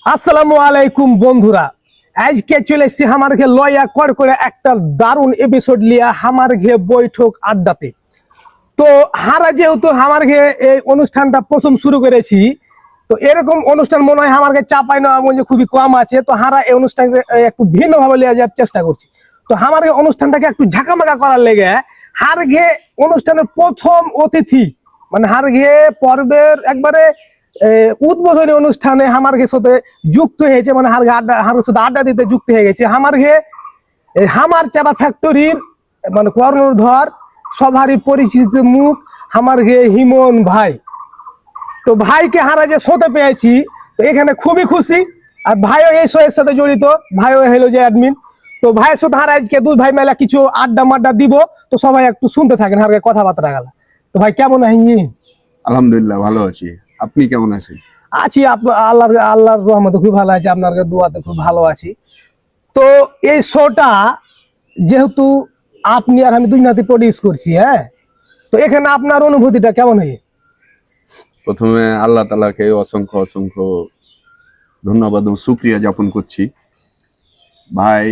আসসালামু আলাইকুম বন্ধুরা, আজকে চলে এসেছি আমার ঘে লয়া করে একটা দারুণ এপিসোড লিয়া আমার ঘে বৈঠক আড্ডাতে। তো হারা যেহেতু আমার ঘে এই অনুষ্ঠানটা প্রথম শুরু করেছি, তো এরকম অনুষ্ঠান মনে হয় আমার ঘে চাপাই না খুবই কম আছে। তো হারা এই অনুষ্ঠানকে একটু ভিন্ন ভাবে লিয়ে যাওয়ার চেষ্টা করছি। তো আমার ঘে অনুষ্ঠানটাকে একটু ঝাঁকামাকা করার লেগে হার ঘে অনুষ্ঠানের প্রথম অতিথি মানে হার ঘে পর্বের একবারে উদ্বোধনী অনুষ্ঠানে আমার ঘে সাথে যুক্ত হয়েছে, মানে হার সাথে আড্ডা দিতে যুক্ত হয়ে গেছে। আমার ঘে হামার চাপা ফ্যাক্টরির মানে কর্ণধর সবারই পরিচিত মুখ আমার ঘে হিমন ভাই। তো ভাইকে হারা যে শোতে পেয়েছি, তো এখানে খুবই খুশি। আর ভাইও এই শোয়ের সাথে জড়িত, ভাইও হলো যে অ্যাডমিন। তো ভাইয়ের সাথে হারা আজকে দুই ভাই মেলা কিছু আড্ডা মাড্ডা দিব। তো সবাই একটু শুনতে থাকেন হার কথাবার্তা গেল। তো ভাই কেমন আছেন? আলহামদুলিল্লাহ ভালো আছি, আপনি কেমন আছেন? আছি আল্লাহর রহমতে খুব ভালো আছি, আপনার দোয়াতে খুব ভালো আছি। তো এই শোটা যেহেতু আপনি আর আমি দুই নাতি প্রডিউস করছি, হ্যাঁ, তো এখানে আপনার অনুভূতিটা কেমন হয়? প্রথমে আল্লাহ তাআলাকে অসংখ্য অসংখ্য ধন্যবাদ ও শুকরিয়া জ্ঞাপন করছি। ভাই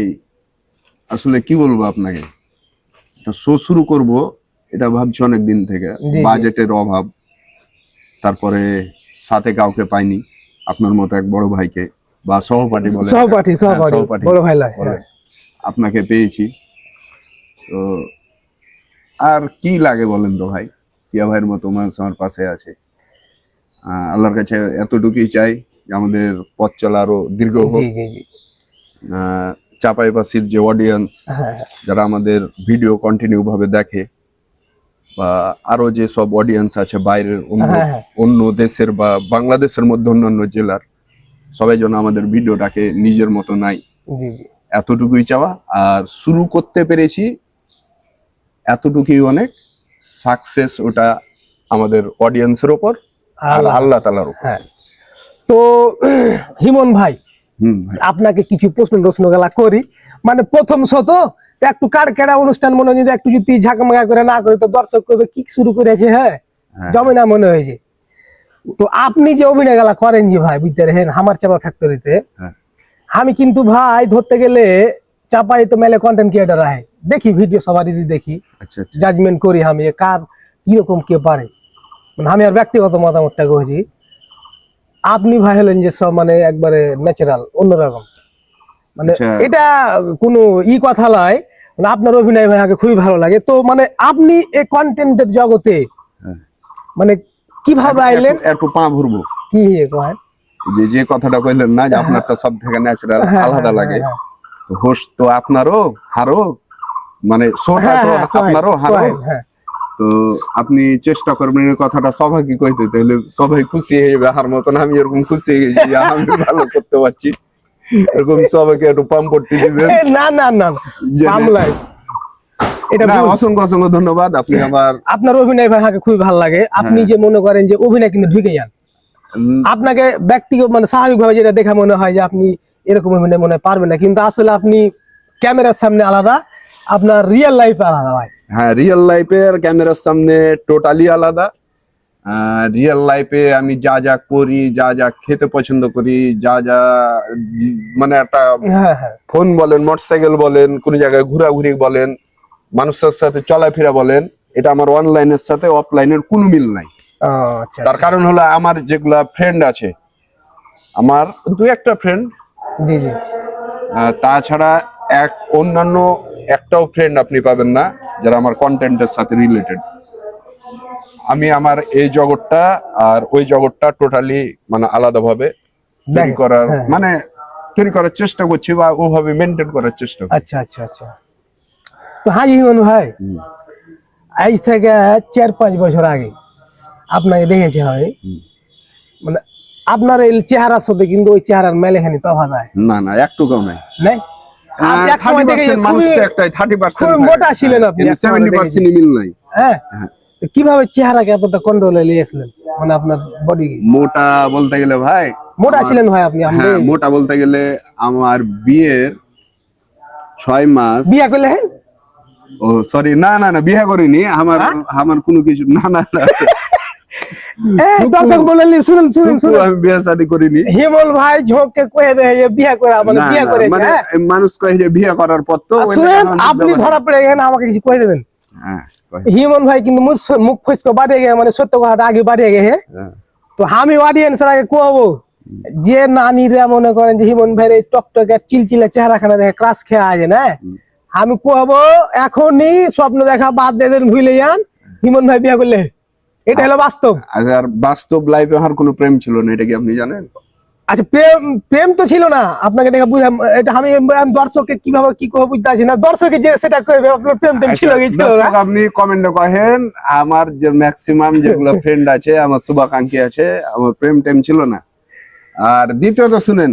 আসলে কি বলবো আপনাকে, শো শুরু করব এটা ভাবছি অনেক দিন থেকে। বাজেটের অভাব, তারপরে সাথে কাউকে পাইনি, আপনার মতো এক বড় ভাইকে বা সহপাঠী বলে সহপাঠী বড় ভাই আপনাকে পেয়েছি। তো আর কি লাগে বলেন তো ভাই, টিয়া ভাইয়ের মতো মানুষ আমার পাশে আছে। আল্লাহর কাছে এতটুকুই চাই যে আমাদের পথ চলা আরো দীর্ঘ হোক। চাপাইবাসীর যে অডিয়েন্স যারা আমাদের ভিডিও কন্টিনিউ ভাবে দেখে, বা আরো যে সব অডিয়েন্স আছে বাইরের অন্য দেশের বা বাংলাদেশের মধ্যে অন্যান্য জেলার, সবাই যেন আমাদের ভিডিওটাকে নিজের মতো নাই, এতটুকুই চাওয়া। আর শুরু করতে পেরেছি এতটুকুই অনেক। সাকসেস ওটা আমাদের অডিয়েন্সের উপর আর আল্লাহ তাআলার উপর। তো হিমন ভাই, আপনাকে কিছু প্রশ্ন গেলা করি। মানে প্রথম শত একটু কাড়কেড়া অনুষ্ঠান মনে হয়, একটু যদি ঝাঁকামাকা করে না করে তো দর্শক করবে কি শুরু করেছে। হ্যাঁ, জমে না মনে হয়েছে। তো আপনি যে অভিনয় গেলা করেন যে ভাই বুঝতে রেখেন হামার চাপা ফ্যাক্টরিতে, আমি কিন্তু ভাই ধরতে গেলে চাপাই তো মেলে কন্টেন্ট ক্রিয়েটার আহে, দেখি ভিডিও সবারই দেখি, জাজমেন্ট করি আমি কার কিরকম কে পারে। মানে আমি আর ব্যক্তিগত মতামতটা কইছি, আপনি ভাই হলেন যে সব মানে একবারে ন্যাচারাল অন্যরকম। মানে এটা কোনো কথা নয়, মানে আপনার অভিনয় ভাই আমাকে খুবই ভালো লাগে। তো মানে আপনি এই কন্টেন্টের জগতে মানে কিভাবে আইলেন? একটু পা ভরবো কি কয় যে কথাটা কইলেন না যে আপনারটা সব থেকে ন্যাচারাল আলাদা লাগে। তো হোস্ট তো আপনারও হারো, মানে শোটা তো আপনারও হারো। তো আপনি চেষ্টা করবেন এই কথাটা সবাইকে কইতে, তাহলে সবাই খুশি হয়ে যাবে। হার মতন আমি এরকম খুশি হয়ে গেছি আমি ভালো করতে পারছি, এরকম সবাইকে একটু পাম্প করতে দিবেন। না না না এটা অসংখ্য অসংখ্য ধন্যবাদ। আপনি আপনার অভিনয় ভাই আমাকে খুবই ভালো লাগে। আপনি যে মনে করেন যে অভিনয় কিন্তু ঢুকে যান, আপনাকে ব্যক্তিগত মানে স্বাভাবিক ভাবে যেটা দেখা মনে হয় যে আপনি এরকম অভিনয় মনে পারবেন না, কিন্তু আসলে আপনি ক্যামেরার সামনে আলাদা, আপনার রিয়েল লাইফে আলাদা ভাই। হ্যাঁ, রিয়েল লাইফে আর ক্যামেরার সামনে টোটালি আলাদা। রিয়েল লাইফে আমি যা যা করি, যা যা খেতে পছন্দ করি, যা যা মানে একটা ফোন বলেন, মোটরসাইকেল বলেন, কোন জায়গায় ঘোরাঘুরি বলেন, মানুষের সাথে চলাফেরা বলেন, এটা আমার অনলাইনের সাথে অফলাইনের কোনো মিল নাই। তার কারণ হলো আমার যেগুলা ফ্রেন্ড আছে, আমার দু একটা ফ্রেন্ড, তাছাড়া অন্যান্য একটাও ফ্রেন্ড আপনি পাবেন না যারা আমার কন্টেন্টের সাথে রিলেটেড। আমি আমার এই জগৎটা আর ওই জগৎটা টোটালি মানে আলাদা ভাবে তৈরি করার চেষ্টা করছি, বা ওভাবে মেনটেন করার চেষ্টা করছি। আচ্ছা আচ্ছা আচ্ছা। তো হাজি হিমন ভাই, আজ থেকে 4-5 বছর আগে আপনাকে দেখেছি হয়, মানে আপনার এই চেহারার সাথে কিন্তু ওই চেহারার মেলেখানি তফাৎ হয় না? না, একটু কম নাই। মোটা ছিলেন আপনি, 70% মিল নাই। হ্যাঁ, কিভাবে চেহারাকে এতটা কন্ট্রোলে নিয়েছিলেন? মানে আপনার বডি মোটা বলতে গেলে ভাই, মোটা ছিলেন ভাই আপনি? মোটা বলতে গেলে আমার বিয়ের 6 মাস। বিয়ে করলেন? ও সরি, না না না, বিয়ে করিনি। আমার কোনো কিছু না না না দর্শক বলেন, শুনুন শুনুন ফুপু, শুনুন, আমি বিয়ে শাদী করিনি। হিমল ভাই ঝোঁককে কয়ে দেয় যে বিয়ে করা মানে না, বিয়ে না, করেছে। মানে হ্যাঁ? মানুষ কয়ে যে বিয়ে করার পর তো আর ওই শুনেন, লেগে আমার আপনি ব্যবহার- ধরা পড়ে গেছেন, আমাকে কিছু কয়ে দেবেন। হ্যাঁ, কয়। হিমন ভাই কিন্তু মুখ ফসকে বাড়িয়ে গেছে, মানে সত্য কথাটা আগে বাড়িয়ে গেছে। হ্যাঁ, তো আমি অডিয়েন্সের আগে কোয়াবো যে নানিরা মনে করেন যে হিমন ভাইয়ের এই টকটকে চিলচিলা চেহারাখানা দেখে ক্লাস খেয়া আছে না, আমি কোয়াবো এখনই স্বপ্ন দেখা বাদ দিয়ে দেন, ভুলে যান, হিমন ভাই বিয়ে করলে। এটা হলো বাস্তব। আর বাস্তব লাইফে আমার কোনো প্রেম ছিল না, এটা কি আপনি জানেন? আচ্ছা, প্রেম প্রেম তো ছিল না, আপনাকে দেখে বুঝলাম। এটা আমি দর্শককে কিভাবে কি করে বুঝতে পারছি না, দর্শকে যে সেটা কইবে আপনার প্রেম টেম ছিল কি ছিল না। দর্শক, আপনি কমেন্টে কহেন আমার যে ম্যাক্সিমাম যেগুলো ফ্রেন্ড আছে, আমার শুভাকাঙ্ক্ষী আছে, আমার প্রেম টেম ছিল না। আর দ্বিতীয়ত শুনেন,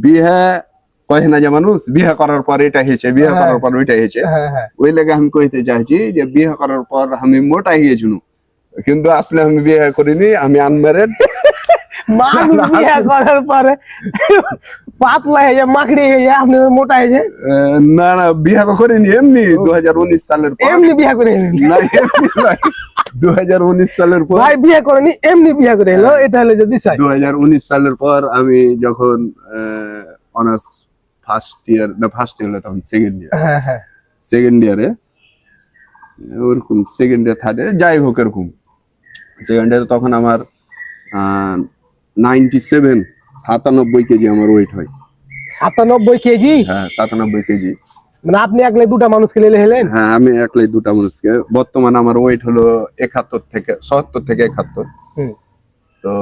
বিয়ে কহে না যে মানুষ বিয়ে করার পর এটা হয়েছে, বিয়ে করার পর ওইটা হয়েছে। হ্যাঁ হ্যাঁ, ওই লেগে আমি কইতে চাইছি যে বিয়ে করার পর আমি মোটা হয়েছিল, কিন্তু আসলে আমি বিয়ে করিনি, আমি আনম্যারেড। মানুষ বিয়ে করার পরে পাতলা হয়ে যায়, মাকড়ি হয়ে যায়, আপনি মোটা হয়ে যায়। না, না, বিয়ে তো করিনি, এমনি 2019 সালের পর। এমনি বিয়ে করে নিলেন? না, এমনি নয়, 2019 সালের পর। ভাই বিয়ে করেনি, এমনি বিয়ে করে এলো, এটা হলো যে বিষয়। 2019 সালের পর আমি যখন অনার্স ফার্স্ট ইয়ার, না ফার্স্ট ইয়ার তখন সেকেন্ড ইয়ার, হ্যাঁ হ্যাঁ, সেকেন্ড ইয়ারে ওরকম, সেকেন্ড ইয়ার থার্ড ইয়ার যাই হোক এরকম, সেকেন্ড ইয়ারে তখন আমার 97 কেজি আমার ওয়েট হয়। 97 কেজি? হ্যাঁ, 97 কেজি। মানে আপনি একলাই দুটা মানুষকে লেলে হেলেন? হ্যাঁ, আমি একলাই দুটা মানুষকে। বর্তমানে আমার ওয়েট হলো 77 থেকে 71। হুম। তো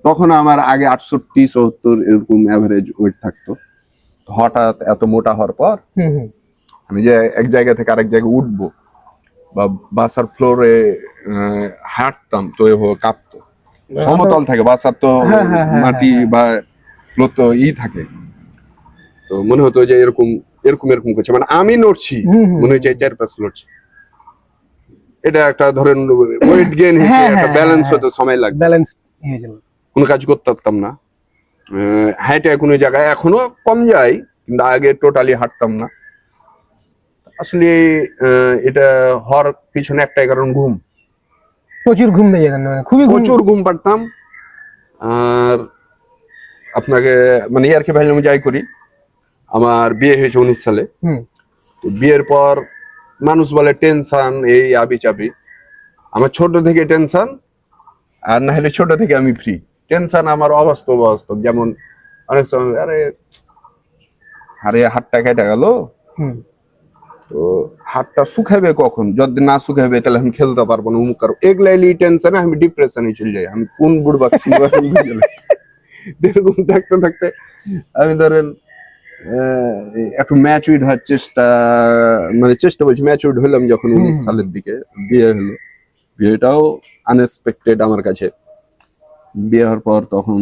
তখন আমার আগে 68-74 এরকম অ্যাভারেজ ওয়েট থাকতো। হঠাৎ এত মোটা হওয়ার পর হুম হুম, আমি যে এক জায়গা থেকে আরেক জায়গায় উঠবো বা বাসার ফ্লোরে হাঁটতাম, তো কাঁপতো। সমতল থাকে বাসার, তো মাটি বা ফ্লোর তো থাকে, তো মনে হতো যে এরকম এরকম এরকম করছে, মানে আমি নড়ছি, মনে হচ্ছে 4-5 নড়ছি। এটা একটা ধরেন ওয়েট গেইন হয়েছে, একটা ব্যালেন্স হতে সময় লাগবে, ব্যালেন্স হয়ে যাবে। কোনো কাজ করতে পারতাম না। হাইটে কোনো জায়গায় এখনো কম যাই, কিন্তু আগে টোটালি হাঁটতাম না। আসলে এটা হওয়ার পিছনে একটাই কারণ, ঘুম। প্রচুর ঘুম দিয়ে যেতেন, মানে খুবই প্রচুর ঘুম পাড়তাম। আর আপনাকে মানে ইয়ারকে ভাইলাম যাই করি, আমার বিয়ে হয়েছে 19 সালে। হুম, তো বিয়ের পর মানুষ বলে টেনশন, এই আবি চাবি। আমার ছোট থেকে টেনশন, আর না হলে ছোট থেকে আমি ফ্রি। টেনশন আমার অবাস্তব অবাস্তব, যেমন অনেক সময় আরে হাতটা কেটে গেল, হুম, তো হাতটা শুকাবে কখন, যদি না শুকাবে তাহলে আমি খেলতে পারবো না, অমুক কারো এগুলাই টেনশনে আমি ডিপ্রেশনে চলে যাই। আমি কোন বুড়বা এরকম থাকতে থাকতে আমি ধরেন একটু ম্যাচুইড হওয়ার চেষ্টা বলছি, ম্যাচুইড হলাম যখন 19 সালের দিকে বিয়ে হলো। বিয়েটাও আনএক্সপেক্টেড আমার কাছে। বিয়ে হওয়ার পর তখন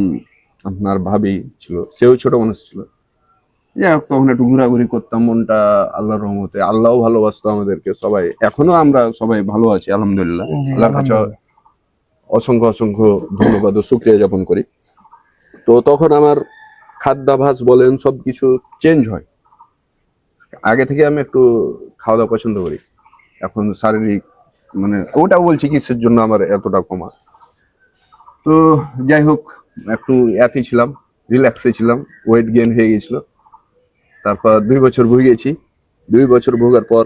আপনার ভাবি ছিল, সেও ছোট মানুষ ছিল। যাই হোক, তখন একটু ঘোরাঘুরি করতাম, মনটা আল্লাহর রহমতে, আল্লাহও ভালোবাসতো আমাদেরকে সবাই। এখনো আমরা সবাই ভালো আছি আলহামদুলিল্লাহ। আল্লাহর কাছে অসংখ্য অসংখ্য ধন্যবাদ ও শুকরিয়া জ্ঞাপন করি। তো তখন আমার খাদ্যাভ্যাস বলেন সবকিছু চেঞ্জ হয়। আগে থেকে আমি একটু খাওয়া দাওয়া পছন্দ করি, এখন শারীরিক মানে ওটা বলছি কিসের জন্য আমার এতটা কমা। তো যাই হোক, একটু এতে ছিলাম, রিল্যাক্সে ছিলাম, ওয়েট গেইন হয়ে গেছিল। তারপর 2 বছর ভুগেছি। 2 বছর ভোগার পর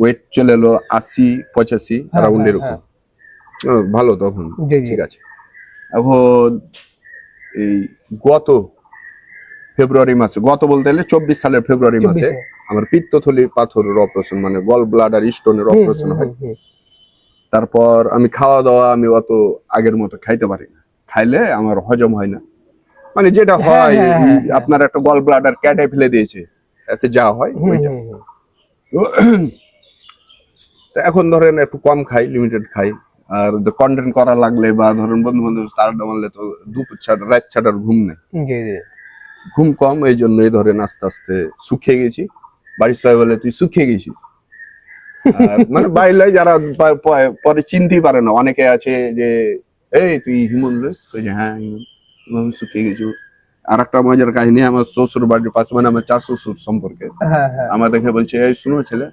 ওয়েট চলে এলো 80-85 অ্যারাউন্ড এরকম। ভালো তখন, ঠিক আছে। এখন এই গত ফেব্রুয়ারি মাসে, গত বলতে গেলে 24 সালের ফেব্রুয়ারি মাসে আমার পিত্তথলি পাথরের অপারেশন, মানে গল ব্লাডার স্টোনের অপারেশন হয়। তারপর আমি খাওয়া দাওয়া আমি অত আগের মতো খাইতে পারি না, খাইলে আমার হজম হয় না, মানে যেটা হয় আপনার একটা গল ব্লাডার কেটে ফেলে দিয়েছে, এতে যা হয় ওইটা। তো এখন ধরেন একটু কম খাই, লিমিটেড খাই। আর কন্টেন্ট করা লাগলে বা ধরেন বন্ধু বান্ধব আড্ডা মারলে তো দুপুর ছাড়া রাত ছাড়ার ঘুম নেই, ঘুম কম, এই জন্যই ধরেন আস্তে আস্তে শুকিয়ে গেছি। বাড়ির সবাই বলে তুই শুকিয়ে গেছিস। মানে বাইরে যারা পরে চিনতেই পারে না, অনেকে আছে যে এই তুই হিমন লইস, হ্যাঁ হিমন, শুকিয়ে গেছি। আর একটা মজার কাহিনী, আমার শ্বশুর বাড়ির পাশে, মানে আমার চার শ্বশুর সম্পর্কে, আমার দেখে বলছে এই শুনো ছেলে,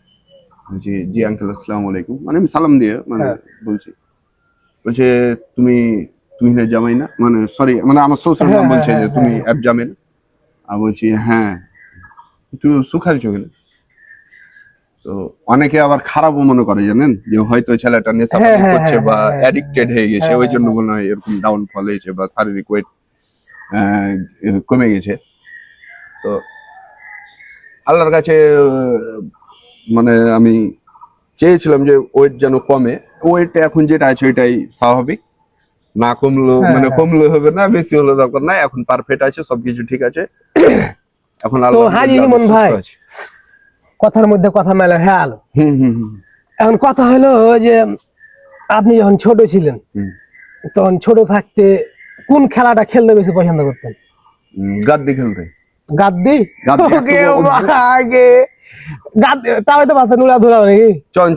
জি জি আঙ্কেল আসসালামু আলাইকুম, মানে আমি সালাম দিয়ে মানে বলছি। তো বলছে তুমি তুহিনের জামাই না, মানে সরি, মানে আমার শ্বশুর নাম বলছে যে তুমি অ্যাপ জামেন। আমি বলছি হ্যাঁ, তুই সুখালছো কেন? তো অনেকে আবার খারাপও মনে করে জানেন, যে হয়তো ছেলেটা নেশাপানি করছে বা অ্যাডিক্টেড হয়ে গেছে, ওই জন্য মনে হয় এরকম ডাউনফল হয়েছে বা শারীরিক ওয়েট কমে গেছে। তো আল্লাহর কাছে মানে আমি চেয়েছিলাম যে ওয়েট যেন কমে। ওয়েট এখন যেটা আছে ওইটাই স্বাভাবিক, না কমলো মানে কমলে হবে না, বেশি হলে দরকার নাই, এখন পারফেক্ট আছে, সবকিছু ঠিক আছে এখন। তো হাজি ইমন ভাই, কথার মধ্যে কথা মেলে হেয়াল। এখন কথা হলো যে আপনি যখন ছোট ছিলেন তখন ছোট থাকতে কোন খেলাটা খেলতে বেশি পছন্দ করতেন? গাদ্দি খেলতে। গাদ্দি? আগে গাদ্দি তাও তো পারতেন উড়াধুরা নাকি?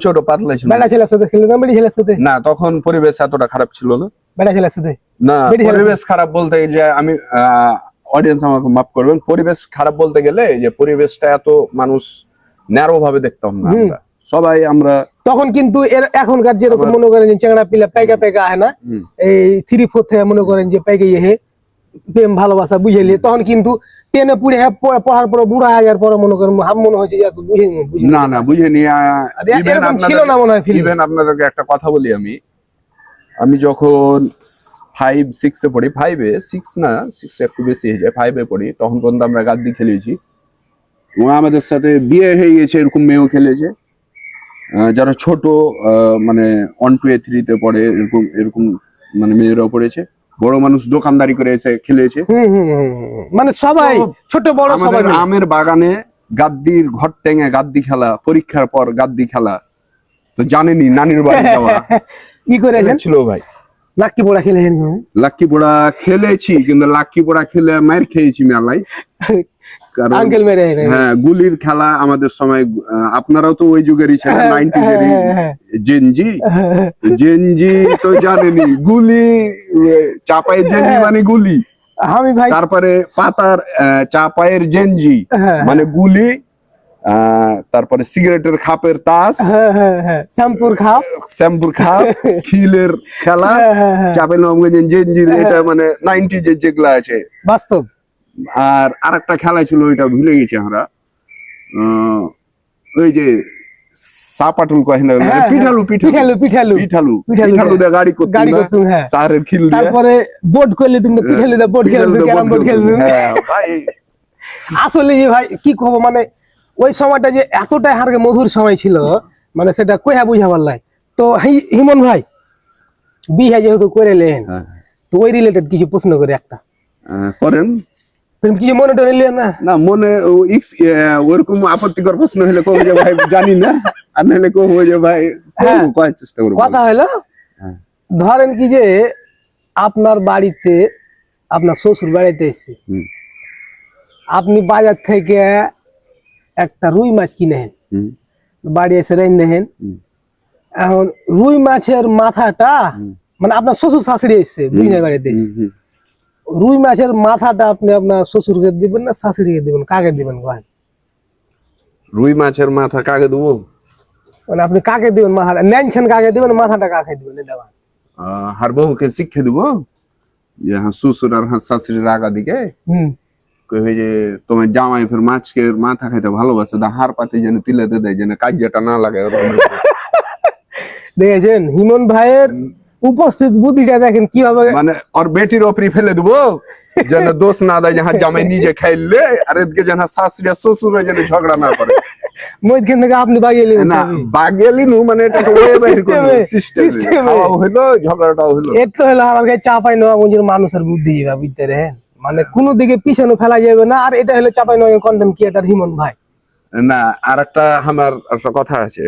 ছোট পাতলা ছিল। বেটা ছেলের সাথে খেলতেন, বেটি ছেলের সাথে? না, তখন পরিবেশ এতটা খারাপ ছিল না। বেটা ছেলের সাথে না, পরিবেশ খারাপ বলতে যে আমি অডিয়েন্স আমাকে মাফ করবেন, পরিবেশ খারাপ বলতে গেলে যে পরিবেশটা এত মানুষ ন্যারো ভাবে দেখতাম না আমরা সবাই। আমরা তখন কিন্তু এখনকার যেরকম মনে করেন যে চেংড়া পিলা পাইকা পাইকা হয় না, এই 3-4 থেকে মনে করেন যে পাইকা ইয়ে প্রেম ভালোবাসা বুঝেলি, তখন কিন্তু টেনে পুড়ে পড়ার পর বুড়া আগের পর মনে করেন হাম মনে হয়েছে যে না না বুঝিনি। ছিল না মনে হয়। ইভেন আপনাদেরকে একটা কথা বলি, আমি যখন 5-6 পড়ি, 6 না 6 একটু বেশি হয়ে যায়, 5 পড়ি, তখন পর্যন্ত আমরা গাদ্দি খেলেছি। আমাদের সাথে বিয়ে হয়ে গেছে এরকম মেয়েও খেলেছে, যারা ছোট মানে 1, 2, 3 পড়ে এরকম এরকম মানে মেয়েরাও পড়েছে। বড় মানুষ দোকানদারি করে এসে খেলেছে, মানে সবাই ছোট বড় সবাই। আমের বাগানে গাদ্দির ঘর টেঙে গাদ্দি খেলা, পরীক্ষার পর গাদ্দি খেলা, তো জানেনি নানির বাড়ি যাওয়া কি করে ছিল ভাই। লাক্কি পোড়া খেলেছেন? লাক্কি পোড়া খেলেছি, কিন্তু লাক্কি পোড়া খেলে মার খেয়েছি মেলায়। আঙ্কেল মেরে। হ্যাঁ, গুলির খেলা আমাদের সময়, আপনারাও তো ওই যুগেরই ছিলেন, 90s জেনজি তো জানেনি। গুলি চাপায়ের জেনজি মানে গুলি, আমি ভাই তারপরে পাতার চাপায়ের জেনজি মানে গুলি, তারপরে সিগারেটের খাপের তাস, শ্যাম্পুর খাপ, খিলের খেলা, চাপে নবগঞ্জের জেনজির, এটা মানে 90s যেগুলা আছে বাস্তব। আর আরেকটা খেলা ছিল, ওইটা ভুলে গেছি আমরা, ওই যে সাপাটুল কয় না, পিঠালু গাড়ি করতুম, সারের খিল দিয়ে, তারপরে বোর্ড করলে তুমি পিঠালু দা বোর্ড খেলতো, ক্যারাম বোর্ড খেলতো। আসলে যে ভাই কি কব, মানে ওই সময়টা যে এতটাই হারকে মধুর সময় ছিল, মানে সেটা কইয়া বুঝাবার লাই। তো হিমন ভাই বিয়ে যেহেতু করে লেন, তো ওই রিলেটেড কিছু প্রশ্ন করে একটা করেন। কিছু মনে টনে নিলেন না? না, মনে ওরকম আপত্তিকর প্রশ্ন হলে কব যে ভাই জানি না, আর নাহলে কব যে ভাই কয়েক চেষ্টা করব। কথা হলো ধরেন কি যে আপনার বাড়িতে, আপনার শ্বশুর বাড়িতে এসে আপনি বাজার থেকে একটা রুই মাছ কিনেন, বাড়ি এসে রেঁধেন। এখন রুই মাছের মাথাটা, মানে আপনার শ্বশুর শাশুড়ি এসছে বুঝলেন বাড়িতে এসে, রুই মাছের মাথাটা আপনি আপনার শ্বশুরকে দিবেন না শাশুড়িকে দিবেন, কাকে দিবেন? রুই মাছের মাথা কাকে দেবো? মানে আপনি কাকে দিবেন মাথাটা? ন্যান খান কাকে দিবেন, মাথাটা কাকে দিবেন? এটা হার বহুকে শিক্ষা দেবো যে হ্যাঁ শ্বশুর আর হ্যাঁ শাশুড়ির আগা দিকে যে তোমার জামাই ফের মাছকে মাথা খাইতে ভালোবাসে, হার পাতে যেন তিলাতে দেয়, যেন কাজিয়াটা না লাগে। দেখেছেন হিমন ভাইয়ের উপস্থিত বুদ্ধিটা দেখেন কিভাবে, মানে ওর বেটির ওপরে ফেলে দেবো যেন দোষ না দেয়, যাহা জামাই নিজে খাইলে, আর এদিকে যেন শাশুড়ি আর শ্বশুর যেন ঝগড়া না করে। মধ্যখান থেকে আপনি বাগিয়ে না বাগিয়ে মানে এটা হইলো, ঝগড়াটাও হইলো। একটু হলো আমার কাছে চাপাই নবাবগঞ্জের মানুষের বুদ্ধি বুঝতে রেন, মানে কোনো দিকে পিছনে ফেলা যাবে না। আর এটা হলো চাপাই নবাবগঞ্জ কন্টেন্ট ক্রিয়েটর হিমন ভাই। না, আর আমার একটা কথা আছে,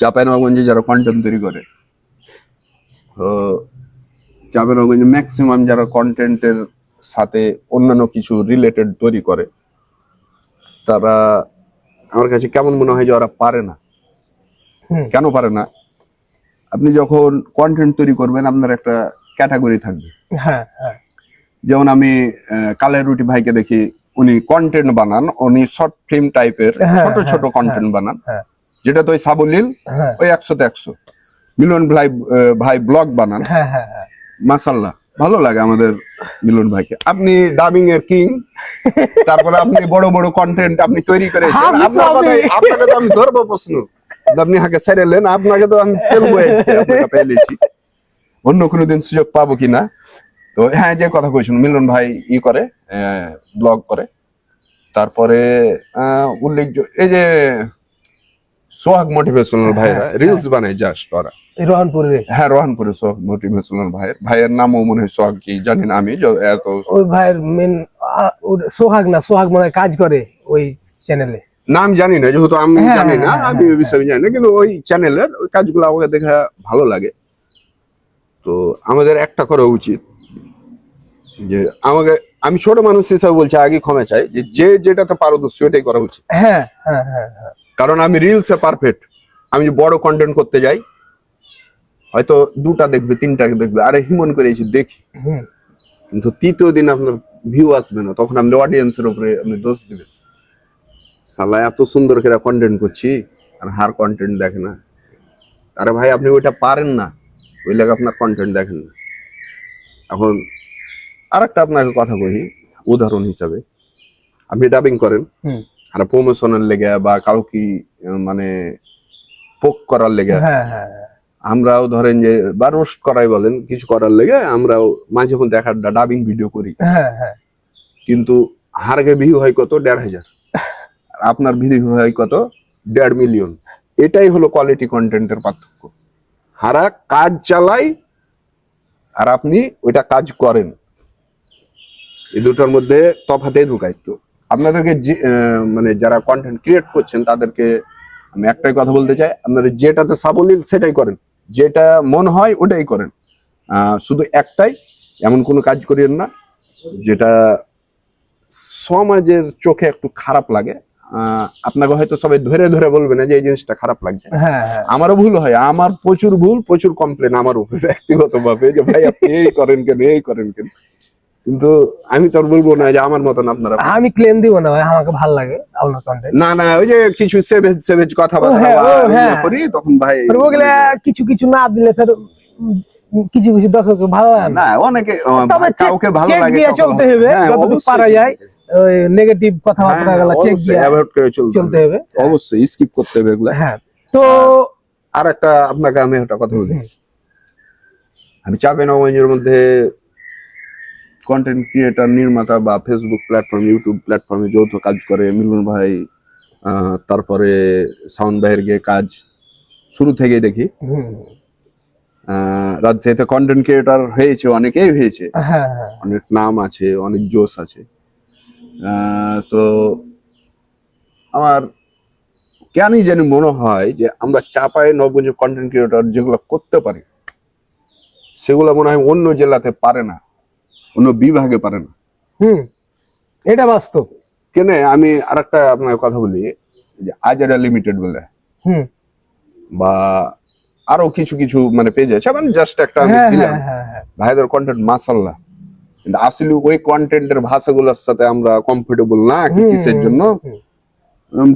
চাঁপাইনবাবগঞ্জে যারা কন্টেন্ট তৈরি করে, তো চাঁপাইনবাবগঞ্জে ম্যাক্সিমাম যারা কন্টেন্টের সাথে অন্যান্য কিছু রিলেটেড তৈরি করে, তারা আমার কাছে কেমন মনে হয় যে ওরা পারে না। কেন পারে না? আপনি যখন কন্টেন্ট তৈরি করবেন আপনার একটা ক্যাটাগরি থাকবে। যেমন আমি কালের রুটি ভাইকে দেখি, উনি কন্টেন্ট বানান, উনি শর্ট ফিল্ম টাইপের ছোট ছোট কন্টেন্ট বানান, যেটা তো ওই সাবলীল ওই 100-তে 100। মিলন ভাই ব্লগ বানান, হ্যাঁ হ্যাঁ হ্যাঁ মাশাআল্লাহ ভালো লাগে আমাদের মিলন ভাইকে। আপনি ডাবিং এর কিং, তারপরে আপনি বড় বড় কন্টেন্ট আপনি তৈরি করেছেন। আমি আপনার সবই। কথাই, আপনাকে তো আমি ধরবো প্রশ্ন, আপনি হাঁকে ছেড়েলেন, আপনাকে তো আমি ফেলবো, আপনাকে পেলেছি, অন্য কোনোদিন সুযোগ পাবো কিনা। তো হ্যাঁ, যে কথা কইছেন, মিলন ভাই ই করে, ব্লগ করে। তারপরে উল্লেখযোগ্য এই যে সোহাগ মোটিভেশনাল ভাইরা রিলস বানায় জাস্ট ওরা, রোহনপুরে। হ্যাঁ রোহানপুরে সোহাগ মোটিভেশনাল ভাইয়ের নামও মনে হয় সোহাগ, কি জানি না আমি, এত ওই ভাইয়ের মেন সোহাগ না, সোহাগ মনে হয় কাজ করে ওই চ্যানেলে। নাম জানি না, যেহেতু আমি হ্যাঁ, জানি না, হ্যাঁ, আমি ওই বিষয়ে জানি না, কিন্তু ওই চ্যানেলের ওই কাজগুলো আমাকে দেখা ভালো লাগে। তো আমাদের একটা করা উচিত যে আমি ছোট মানুষ হিসাবে বলছি, আগে ক্ষমা চাই, যে যেটাতে পারদর্শী ওটাই করা উচিত। হ্যাঁ হ্যাঁ হ্যাঁ হ্যাঁ। কারণ আমি রিলসে পারফেক্ট, আমি যে বড় কন্টেন্ট করতে যাই হয়তো 2টা দেখবে 3টা দেখবে, আরে হিমন করে এসে দেখি, কিন্তু তৃতীয় দিন আপনার ভিউ আসবে না, তখন আপনি অডিয়েন্সের উপরে আপনি দোষ দিবেন, সালা এত সুন্দর করে কন্টেন্ট করছি আর হার কন্টেন্ট দেখে না। আরে ভাই, আপনি ওইটা পারেন না, ওই লাগে আপনার কন্টেন্ট দেখেন না। এখন আরেকটা আপনাকে কথা কই, উদাহরণ হিসাবে, আপনি ডাবিং করেন আর প্রমোশনের লেগে বা কাউকে মানে পোক করার লেগে, হ্যাঁ হ্যাঁ আমরাও ধরেন যে বা রোস্ট করাই বলেন, কিছু করার লেগে আমরাও মাঝে মধ্যে একটা ডাবিং ভিডিও করি, হ্যাঁ হ্যাঁ। কিন্তু হারকে ভিউ হয় কত 1,500, আর আপনার ভিউ হয় কত 1.5 মিলিয়ন। এটাই হলো কোয়ালিটি কন্টেন্টের পার্থক্য। হারা কাজ চালাই আর আপনি ওইটা কাজ করেন, এই দুটোর মধ্যে তফাতে ঢুকাই। তো আপনাদেরকে মানে যারা কন্টেন্ট ক্রিয়েট করছেন তাদেরকে আমি একটাই কথা বলতে চাই, আপনারা যেটাতে সাবলীল সেটাই করেন, যেটা মন হয় ওটাই করেন। শুধু একটাই, এমন কোনো কাজ করিয়েন না যেটা সমাজের চোখে একটু খারাপ লাগে। আপনাকে হয়তো সবাই ধরে ধরে বলবে না যে এই জিনিসটা খারাপ লাগছে, আমারও ভুল হয়, আমার প্রচুর ভুল, প্রচুর কমপ্লেন আমার উপরে ব্যক্তিগত ভাবে, যে ভাই আপনি এই করেন কেন, এই করেন কেন, কিন্তু আমি তো বলবো না যে আমার মতন আপনারা। আমি ক্লেম দিব না ভাই, আমাকে ভালো লাগে আপনার কন্টেন্ট। না না, ওই যে কিছু সেভেজ কথাবার্তা করি তখন ভাই ওগুলা কিছু কিছু না দিলে ফের কিছু কিছু দর্শক ভালো লাগে না, অনেকে তবে কাউকে ভালো চেক লাগে দিয়ে চলতে হবে, যতটুকু পারা যায় ওই নেগেটিভ কথাবার্তা গুলো চেক দিয়ে অ্যাভয়েড করে চলতে হবে, অবশ্যই স্কিপ করতে হবে এগুলা। হ্যাঁ। তো আর একটা আপনাকে আমি একটা কথা বলি, আমি চাঁপাইনবাবগঞ্জের মধ্যে কন্টেন্ট ক্রিয়েটর, নির্মাতা বা ফেসবুক প্ল্যাটফর্ম, ইউটিউব প্ল্যাটফর্মে যৌথ কাজ করে মিলন ভাই, তারপরে সাউন্ড ভাইয়ের গিয়ে কাজ শুরু থেকেই দেখি। রাজশাহীতে কন্টেন্ট ক্রিয়েটর হয়েছে, অনেকেই হয়েছে, অনেক নাম আছে, অনেক জোশ আছে। তো আমার কেনই জানি মনে হয় যে আমরা চাঁপাইনবাবগঞ্জে কন্টেন্ট ক্রিয়েটর যেগুলো করতে পারি সেগুলো মনে হয় অন্য জেলাতে পারে না, অন্য বিভাগে পারে না। এটা বাস্তব। কেন আমি আরেকটা আপনার কথা বলি, যে আজারা লিমিটেড বলে বা আরো কিছু কিছু মানে পেজ আছে, মানে জাস্ট একটা আমি দিলাম, ভাইদের কন্টেন্ট মাশাআল্লাহ, কিন্তু আসলে ওই কন্টেন্টের ভাষাগুলোর সাথে আমরা কমফোর্টেবল না, কি কিসের জন্য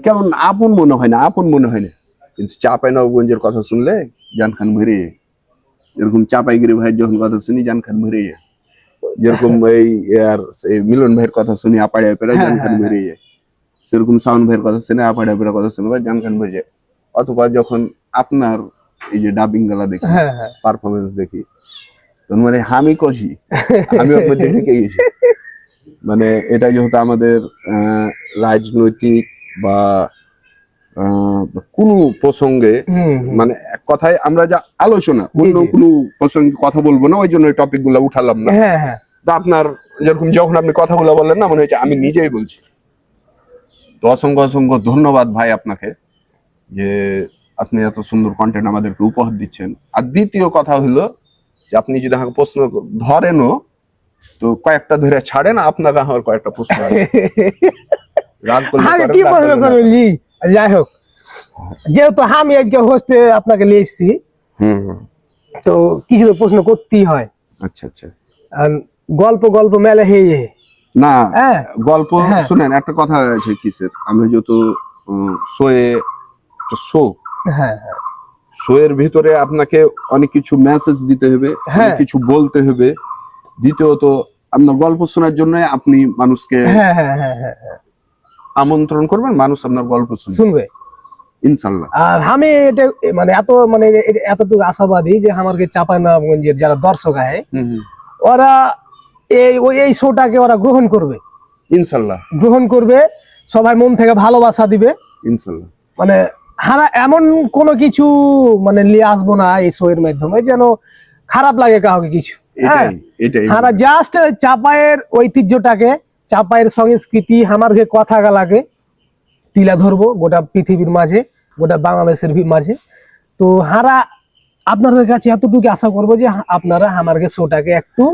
কেমন আপন মনে হয় না, আপন মনে হয় না। কিন্তু চাঁপাইনবাবগঞ্জের কথা শুনলে জান খান ভরে যায়, এরকম চাঁপাইগিরি ভাইয়ের যখন কথা শুনি জান খান ভরে যায়, যেরকম এই মিলন ভাইয়ের কথা শুনি আপাড়িয়া পেড়ায় জান খান ভরে যায়, সেরকম সাউন্ড ভাইয়ের কথা শুনে আপাড়িয়া পেড়া কথা শুনে ভাই জান খান ভরে যায়। অথবা যখন আপনার এই যে ডাবিং গালা দেখি, পারফরমেন্স দেখি, তখন মানে আমি কষি, আমি ওর মধ্যে ঢুকে গেছি। মানে এটা যেহেতু আমাদের রাজনৈতিক বা কোন প্রসঙ্গে, মানে এক কথায় আমরা যা আলোচনা, অন্য কোন প্রসঙ্গে কথা বলবো না, ওই জন্য ওই টপিক গুলা উঠালাম না। তা আপনার যেরকম যখন আপনি কথাগুলো বললেন না, মনে হয়েছে আমি নিজেই বলছি। তো অসংখ্য অসংখ্য ধন্যবাদ ভাই আপনাকে, যে আপনি এত সুন্দর কন্টেন্ট আমাদেরকে উপহার দিচ্ছেন। আর দ্বিতীয় কথা হলো যে আপনি যদি আমাকে প্রশ্ন ধরেনও তো কয়েকটা ধরে ছাড়েন, আপনাকে আমার কয়েকটা প্রশ্ন রাগ করলে। যাই হোক, যেহেতু আমি আজকে হোস্টে আপনাকে নিয়ে এসেছি, তো কিছু তো প্রশ্ন করতেই হয়। আচ্ছা আচ্ছা, গল্প গল্প মেলে হয়ে না গল্প শুনেন, একটা কথা আছে কিসের, আমরা যত শোয়ে শো শোয়ের ভিতরে আপনাকে অনেক কিছু মেসেজ দিতে হবে, অনেক হ্যাঁ। কিছু বলতে হবে। দ্বিতীয়ত আপনার গল্প শোনার জন্য আপনি মানুষকে হ্যাঁ হ্যাঁ হ্যাঁ হ্যাঁ হ্যাঁ, আমন্ত্রণ করবেন, মানুষ আপনার গল্প শুনবে শুনবে। ইনশাল্লাহ। আর আমি এটা মানে এতটুকু আশাবাদী যে আমার চাঁপাইনবাবগঞ্জের যারা দর্শক আছে ওরা এই শোটাকে ওরা গ্রহণ করবে, ইনশাল্লাহ গ্রহণ করবে, সবাই মন থেকে ভালোবাসা দিবে। ইনশাল্লাহ। মানে হারা এমন কোনো কিছু মানে নিয়ে আসবো না এই শো এর মাধ্যমে যেন খারাপ লাগে কাউকে কিছু। হ্যাঁ, এটাই হারা জাস্ট চাপায়ের ঐতিহ্যটাকে, চাপায়ের সংস্কৃতি আমার কথা গালাকে তুলে ধরবো গোটা পৃথিবীর মাঝে, গোটা বাংলাদেশের মাঝে। তো হারা আপনাদের কাছে এতটুকু আশা করবো যে আপনারা আমার শোটাকে একটু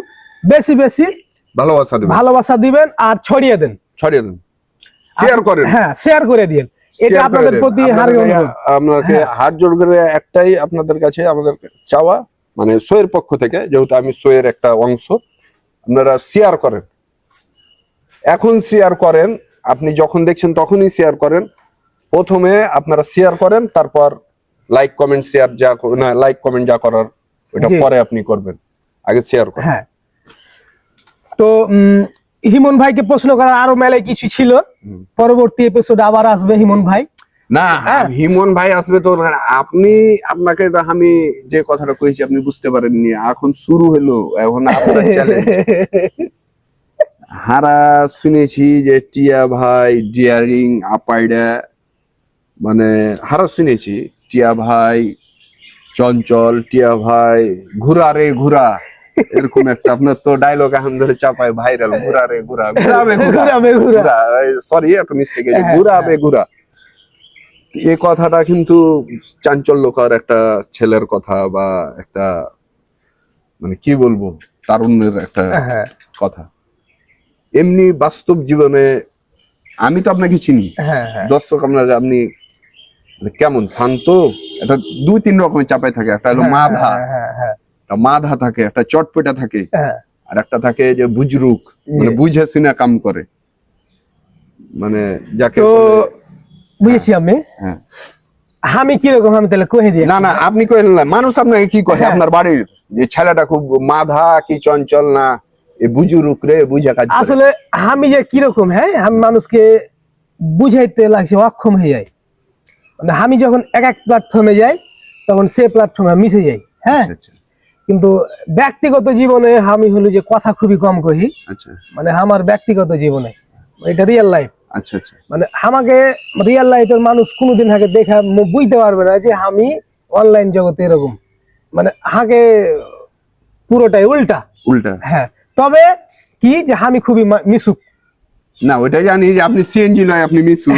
বেশি বেশি ভালোবাসা দিবেন আর ছড়িয়ে দেন, শেয়ার করেন। হ্যাঁ, শেয়ার করে দিন। এটা আপনাদের প্রতি আপনাকে হাত জোড় করে একটাই আপনাদের কাছে আমাদের চাওয়া, মানে শোয়ের পক্ষ থেকে, যেহেতু আমি শোয়ের একটা অংশ, আপনারা শেয়ার করেন। এখন শেয়ার করেন, আপনি যখন দেখছেন তখনই শেয়ার করেন। প্রথমে আপনারা শেয়ার করেন, তারপর like comment share like comment যা করার ওটা পরে আপনি করবেন, আগে শেয়ার করেন। হ্যাঁ। তো হিমন ভাইকে প্রশ্ন করার আরো মেলায় কিছু ছিল, পরবর্তী এপিসোড আবার আসবে হিমন ভাই। না, হিমন ভাই আসবে তো আপনাকে আমি যে কথাটা কইছি আপনি বুঝতে পারেননি, এখন শুরু হলো, এখন আপনার চ্যালেঞ্জ। হারা শুনেছি যে টিয়া ভাই ডিয়ারিং আপাইডা, মানে হারা শুনেছি টিয়া ভাই চঞ্চল, টিয়া ভাই ঘুরা রে ঘুরা, এরকম একটা আপনার তো ডায়লগ এখন ধরে চাপায় ভাইরাল, ঘুরা রে ঘুরা, ঘুরাবে ঘুরা, সরি একটা মিস্টেক হয়েছে, ঘুরাবে ঘুরা। এই কথাটা কিন্তু চাঞ্চল্যকর একটা ছেলের কথা, বা একটা মানে কি বলবো তারুণ্যের একটা কথা। এমনি বাস্তব জীবনে আমি তো আপনাকে চিনি, দর্শক আপনি কেমন শান্ত, এটা 2-3 রকমের চাপাই থাকে। একটা হলো মাধা থাকে, একটা চটপটা থাকে, আর একটা থাকে যে বুজরুক, মানে বুঝে শুনে কাম করে, মানে যাকে বুঝেছি আমি। আমি কিরকম, আমি তাহলে কহে দিই। না আপনি কহেন না, মানুষ আপনাকে কি কহে আপনার বাড়ির যে ছেলেটা খুব মাধা কি চঞ্চল, না এ বুজুরুক রে বুঝে কাজ করে? আসলে আমি যে কিরকম, হ্যাঁ, আমি মানুষকে বুঝাইতে লাগছে অক্ষম হয়ে যাই। মানে আমি যখন এক প্ল্যাটফর্মে যাই তখন সে প্ল্যাটফর্মে মিশে যাই। হ্যাঁ, কিন্তু ব্যক্তিগত জীবনে আমি হলো যে কথা খুবই কম কহি। মানে আমার ব্যক্তিগত জীবনে এটা রিয়েল লাইফ। মানে আমাকে রিয়েল লাইফের মানুষ কোনোদিন আগে দেখা বুঝতে পারবে না যে আমি অনলাইন জগতে এরকম, মানে হাকে পুরোটাই উল্টা। হ্যাঁ, তবে কি যে আমি খুবই মিশুক। না ওইটাই জানি যে আপনি সিএনজি নয়, আপনি মিশুক।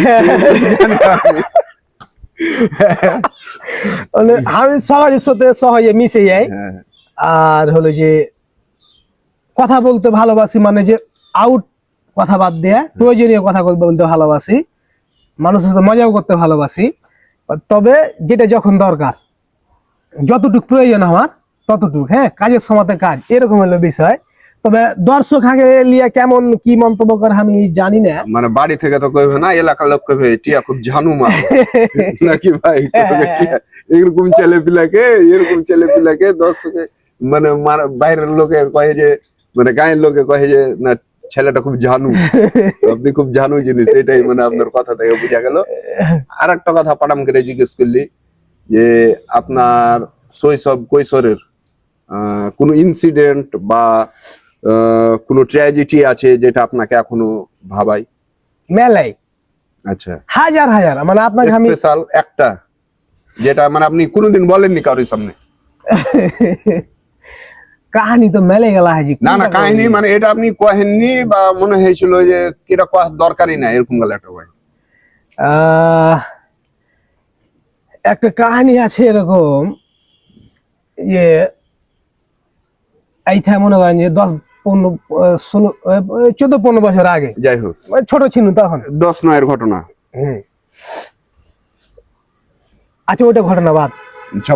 আমি সবার সাথে সহজে মিশে যাই। আর হলো যে কথা বলতে ভালোবাসি, মানে যে আউট কথা বাদ দেয়া প্রয়োজনীয় কথা বলতে ভালোবাসি, মানুষের সাথে মজাও করতে ভালোবাসি। তবে যেটা যখন দরকার, যতটুকু প্রয়োজন আমার ততটুকু, হ্যাঁ, কাজের সময়তে কাজ, এরকম হলো বিষয়। তবে দর্শক আগে লিয়া কেমন কি মন্তব্য করে আমি জানি না। মানে বাড়ি থেকে তো কইবে না, এলাকার লোক কইবে টিয়া খুব ঝানু মা নাকি ভাই, এরকম ছেলে পিলাকে দর্শকে মানে বাইরের লোকে কয়ে যে, মানে গায়ের লোকে কয়ে যে না ছেলেটা খুব ঝানু, আপনি খুব ঝানু জিনিস, এটাই মানে আপনার কথা থেকে বোঝা গেল। আর একটা কথা পাটাম করে জিজ্ঞেস করলি যে আপনার শৈশব কৈশোরের কোনো ইনসিডেন্ট বা কোনো ট্র্যাজেডি আছে যেটা আপনাকে এখনো ভাবাই? মেলাই, আচ্ছা, হাজার হাজার, মানে আপনাকে আমি স্পেশাল একটা যেটা মানে আপনি কোনোদিন বলেননি কারোর সামনে। কাহিনী তো মেলে গেল হাজি। না কাহিনী মানে এটা আপনি কহেননি বা মনে হয়েছিল যে এটা করার দরকারই না, এরকম গেল একটা ভাই। একটা কাহিনী আছে এরকম, যে এইটা মনে করেন যে 14-15 বছর আগে, যাই হোক ছোট ছিল তখন, 10-9 ঘটনা। আচ্ছা, ওইটা ঘটনা বাদ,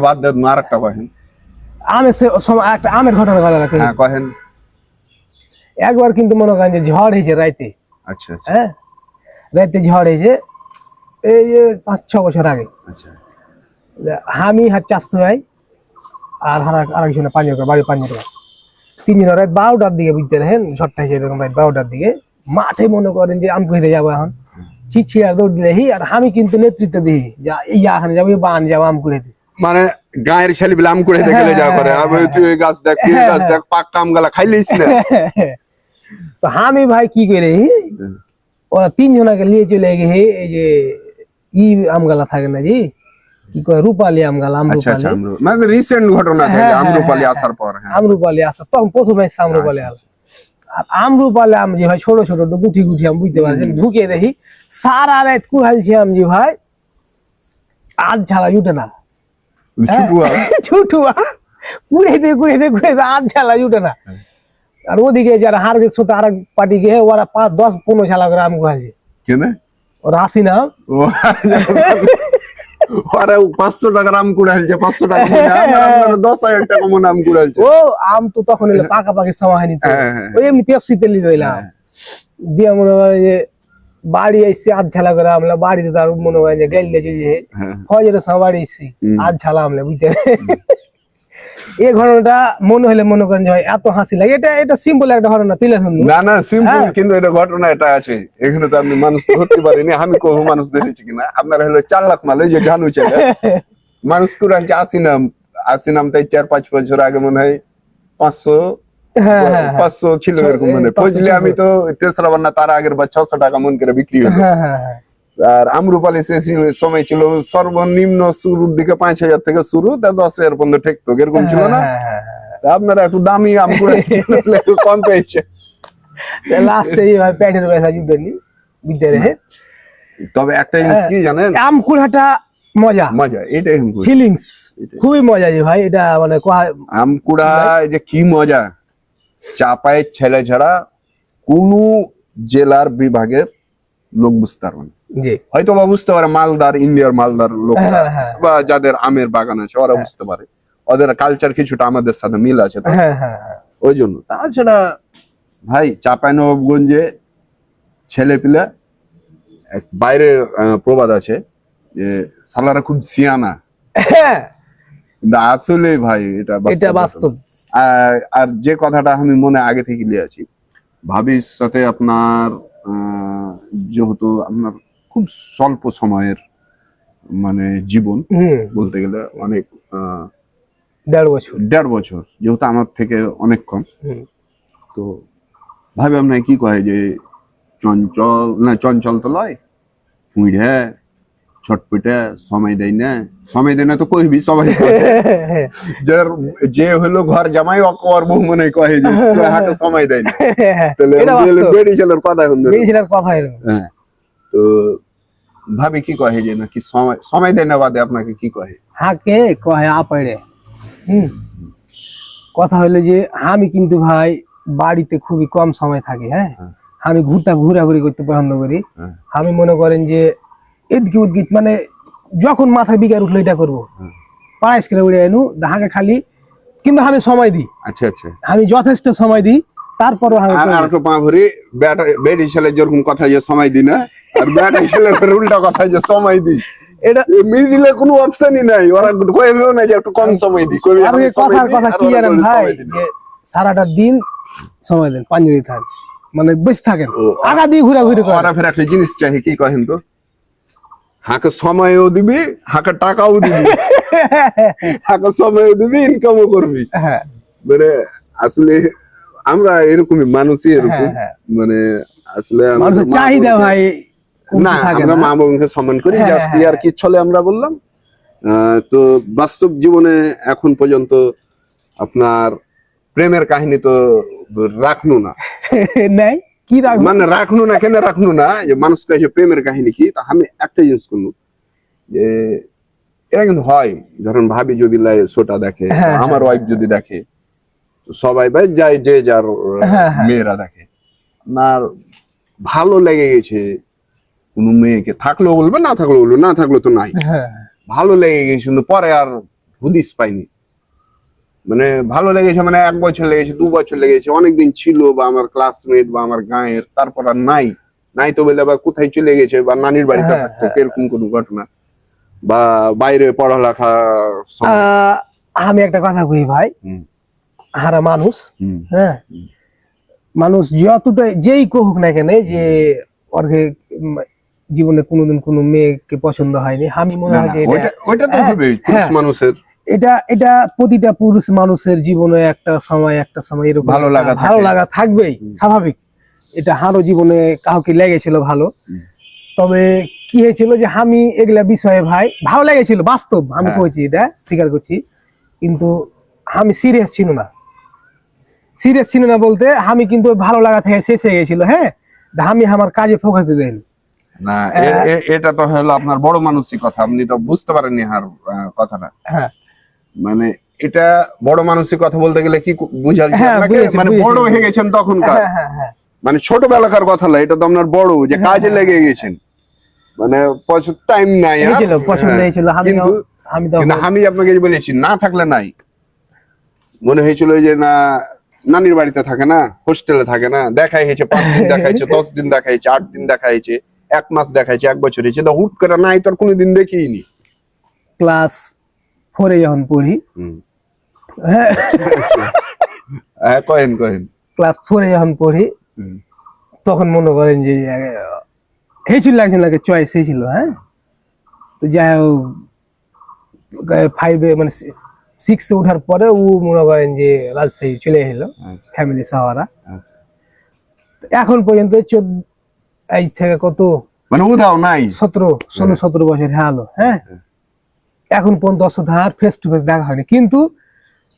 বাদ দেন, আর একটা কহেন। একটা আমের ঘটনা কহেন। একবার কিন্তু মনে করেন যে ঝড় হয়েছে রাইতে। আচ্ছা, হ্যাঁ, রাইতে ঝড় হয়েছে, এই 5-6 বছর আগে। আমি হাত চাস্ত ভাই আর আরেকজনের পাঞ্জাব বাড়ি পাঞ্জাব তিনজন রাত 12টার দিকে বুঝতে রাখেন শটটা হিসেবে এরকম রাত 12টার দিকে মাঠে মনে করেন যে আম খুঁজতে যাবো এখন ছিছি আর দৌড় দিলে আর আমি কিন্তু নেতৃত্ব দিই যা এই এখানে যাবো বান যাবো আম কুড়ে দিই মানে গায়ের ছেলে বলে আম কুড়াইতে গেলে যা করে আবার তুই এই গাছ দেখ তুই এই গাছ দেখ পাক্কা আম গালা খাইলিস না তো আমি ভাই কি করে ওরা তিনজনকে নিয়ে চলে গিয়ে এই যে আম গালা থাকে না জি কি কয় রূপালী আম গালা আচ্ছা আমরুপালি আচ্ছা মানে রিসেন্ট ঘটনা আমরুপালি আসার পর হ্যাঁ আমরুপালি আসা তখন প্রথমে এসছে আমরুপালি আল আর আমরুপালি আম যে ভাই ছোট ছোট তো গুটি গুটি আম বুঝতে পারছেন ঢুকে দেখি সারা রাত কুড়াইছি আম জি ভাই আজ ঝালা জুটে না ছুটুয়া ছুটুয়া কুড়ে আজ ঝালা জুটে না আর ওদিকে যারা হার গেছে তো আরেক পার্টি গিয়ে ওরা 5-10-15 ঝালা করে আম কুড়াইছে কেন ওরা আসি না ওরা 500 টাকার আম কুড়াইছে 500 টাকা মনে আমরা 10,000 টাকা মনে আম কুড়াইছে ও আম তো তখন এলো পাকাপাকির সময় হয়নি তো ওই এমনি পেপসি তেলি রইলাম দিয়ে মনে হয় যে বাড়ি এসছি আধ ঝালা করে আমলা বাড়িতে তার মনে হয় যে গেল যে ফজরের সময় বাড়ি এসছি আধ ঝালা আমলে বুঝতে এই ঘটনাটা মনে হলে মনে করেন যে ভাই এত হাসি লাগে এটা সিম্পল একটা ঘটনা তুলে ধরুন না না সিম্পল কিন্তু এটা ঘটনা এটা আছে এখানে তো আপনি মানুষ ধরতে পারেনি আমি কখনো মানুষ দেখেছি কিনা আপনার হলো 4 লাখ মাল ওই যে জানু ছেলে মানুষ কুড়াচ্ছে আসি নাম তাই 4-5 বছর আগে মনে হয় 500 ছিল এরকম মানে বুঝলে আমি তো তেসরা বান্না তার আগের বা 600 টাকা মন করে বিক্রি হলো আর আমরুপালি সময় ছিল সর্বনিম্ন শুরুর দিকে 5,000 থেকে শুরু তা 10,000 পর্যন্ত ঠেকতো এরকম ছিল না আপনারা একটু দামি আম কম পেয়েছে লাস্টে ভাই প্যাটের পয়সা জুটেনি বুঝতে রে তবে একটা জিনিস কি জানেন আম কুড়াটা মজা মজা এটাই ফিলিংস খুবই মজা যে ভাই এটা মানে আম কুড়া যে কি মজা চাপায়ের ছেলে ছাড়া কোন জেলার বিভাগের লোক বুঝতে পারবে না জি হয়তো বা বুঝতে পারে মালদার ইন্ডিয়ার মালদার লোকেরা বা যাদের আমের বাগান আছে ওরা বুঝতে পারে ওদের কালচার কিছুটা আমাদের সাথে মিল আছে তো ওই জন্য তাছাড়া ভাই চাঁপাইনবাবগঞ্জে ছেলে পিলে এক বাইরের প্রবাদ আছে যে সালারা খুব সিয়ানা কিন্তু আসলে ভাই এটা বাস্তব আর যে কথাটা আমি মনে আগে থেকে নিয়ে আছি ভবিষ্যতে আপনার যেহেতু আপনার খুব স্বল্প সময়ের মানে জীবন বলতে গেলে অনেক 1.5 বছর যেহেতু আমার থেকে অনেক কম তো ভাবে আপনার কি কয় যে চঞ্চল তো লয় পুঁড়ে ছটপিটে সময় দেয় না তো কইবি সবাই যে হলো ঘর জামাই অকর বউ মনে কয় যে হাতে সময় দেয় না তাহলে বেড়ি ছেলের কথা হ্যাঁ তো ভাবি কি কহে যে নাকি সময় দেয় না বাদে আপনাকে কি কহে হাকে কহে আপড়ে কথা হলো যে আমি কিন্তু ভাই বাড়িতে খুবই কম সময় থাকি হ্যাঁ আমি ঘোরাঘুরি করতে পছন্দ করি আমি মনে করেন যে এদিকে উদ্গিত মানে যখন মাথায় বিকার উঠলো এটা করবো পায়েস করে উড়ে এনু হাঁকে খালি কিন্তু আমি সময় দিই আচ্ছা আচ্ছা আমি যথেষ্ট সময় দিই তারপরও আর একটু পা ভরি বেড়ি ছেলে যেরকম কথা যে সময় দিই না আর বেড়ি ছেলে উল্টা কথা যে সময় দিই এটা মিডিলে কোনো অপশনই নাই ওরা কইবেও না যে একটু কম সময় দিই কইবে আমি কথার কথা কি জানেন ভাই যে সারাটা দিন সময় দেন পানি দিতে থাকেন মানে বেশি থাকেন আগা দিয়ে ঘোরাঘুরি করেন ওরা ফের একটা জিনিস চাই কি কহেন তো হাঁকে সময়ও দিবি হাঁকে টাকাও দিবি হাঁকে সময়ও দিবি ইনকামও করবি মানে আসলে আমরা এরকমই মানুষই এরকম মানে আসলে চাহিদা ভাই না আমরা মা বাবাকে সম্মান করি জাস্ট আর কি চলে আমরা বললাম তো বাস্তব জীবনে এখন পর্যন্ত আপনার প্রেমের কাহিনী তো রাখনু না নাই কি রাখবো মানে রাখনু না কেন রাখনু না যে মানুষ কাছে প্রেমের কাহিনী কি তা আমি একটা জিনিস করবো যে এটা কিন্তু হয় ধরুন ভাবি যদি শোটা দেখে আমার ওয়াইফ যদি দেখে সবাই ভাই যাই যে যার মেয়েরা দেখে আপনার ভালো লেগে গেছে কোনো মেয়েকে থাকলেও বলবে না থাকলেও বলবে না থাকলে তো নাই ভালো লেগে গেছে কিন্তু পরে আর হুদিস পাইনি মানে ভালো লেগেছে মানে 1 বছর লেগেছে 2 বছর লেগেছে অনেকদিন ছিল বা আমার ক্লাসমেট বা আমার গাঁয়ের তারপর আর নাই তো বলে আবার কোথায় চলে গেছে বা নানির বাড়িতে থাকতো এরকম কোনো ঘটনা বা বাইরে পড়ালেখা আমি একটা কথা কই ভাই, হুম, হারা মানুষ, হুম, হ্যাঁ, মানুষ যতটাই যেই কহুক না কেন যে ওরকে জীবনে কোনোদিন কোনো মেয়েকে পছন্দ হয়নি, আমি মনে না হয় না, যে এটা, ওইটা তো হ্যাঁ, হবে পুরুষ হ্যাঁ, মানুষের এটা এটা প্রতিটা পুরুষ মানুষের জীবনে একটা সময় এরকম ভালো একটা লাগা ভালো থাকে। লাগা থাকবেই, স্বাভাবিক। এটা হারও জীবনে কাউকে লেগেছিল ভালো। হুম। তবে কি হয়েছিল যে আমি এগুলা বিষয়ে ভাই ভালো লেগেছিল, বাস্তব আমি হ্যাঁ। কইছি, এটা স্বীকার করছি, কিন্তু আমি সিরিয়াস ছিল না বলতে আমি কিন্তু ওই ভালো লাগা থেকে শেষ হয়ে গেছিল, হ্যাঁ, আমি আমার কাজে ফোকাস দিতে দেয়নি। না, এটা তো হলো আপনার বড় মানসিকতা, আপনি তো বুঝতে পারেননি হার কথাটা। হ্যাঁ, মানে এটা বড় মানসিকতা বলতে গেলে কি বুঝাচ্ছি হ্যাঁ, আপনাকে, বুঝেছি, মানে বুঝেছি, বড় হয়ে বুঝেছি। গেছেন তখনকার, হ্যাঁ, হ্যাঁ, হ্যাঁ, মানে ছোটবেলাকার কথা না, এটা তো আপনার বড় যে কাজে লেগে গেছেন, মানে টাইম নাই আর। হয়েছিল, পছন্দ হ্যাঁ, হয়েছিল, কিন্তু আমি কিন্তু তখন আমি আপনাকে যে বলেছি না থাকলে নাই, মনে হয়েছিল যে না নানির বাড়িতে থাকে না, হোস্টেলে থাকে না, দেখাই হয়েছে 5 দিন দেখাইছে, 10 দিন দেখাইছে, 8 দিন দেখাইছে, 1 মাস দেখাইছে, 1 বছর হয়েছে, তো হুট করে নাই তোর কোনোদিন দেখিনি। ক্লাস 4-এ যখন পড়ি, হুম। হ্যাঁ, হ্যাঁ, কহেন। ক্লাস 4-এ যখন পড়ি, হুম। তখন মনে করেন যে হয়েছিল একজন লাগে চয়েস হয়েছিল, হ্যাঁ, তো যাই হোক 5-এ মানে 6-এ ওঠার পরে ও মনে করেন যে রাজশাহী চলে এলো আচ্ছা, ফ্যামিলি সহারা। আচ্ছা। এখন পর্যন্ত 14 এই থেকে কত মানে উদাও নাই। 16 বছর হ্যাঁ আলো, হ্যাঁ, এখন পর্যন্ত ওর সাথে আর ফেস টু ফেস দেখা হয়নি, কিন্তু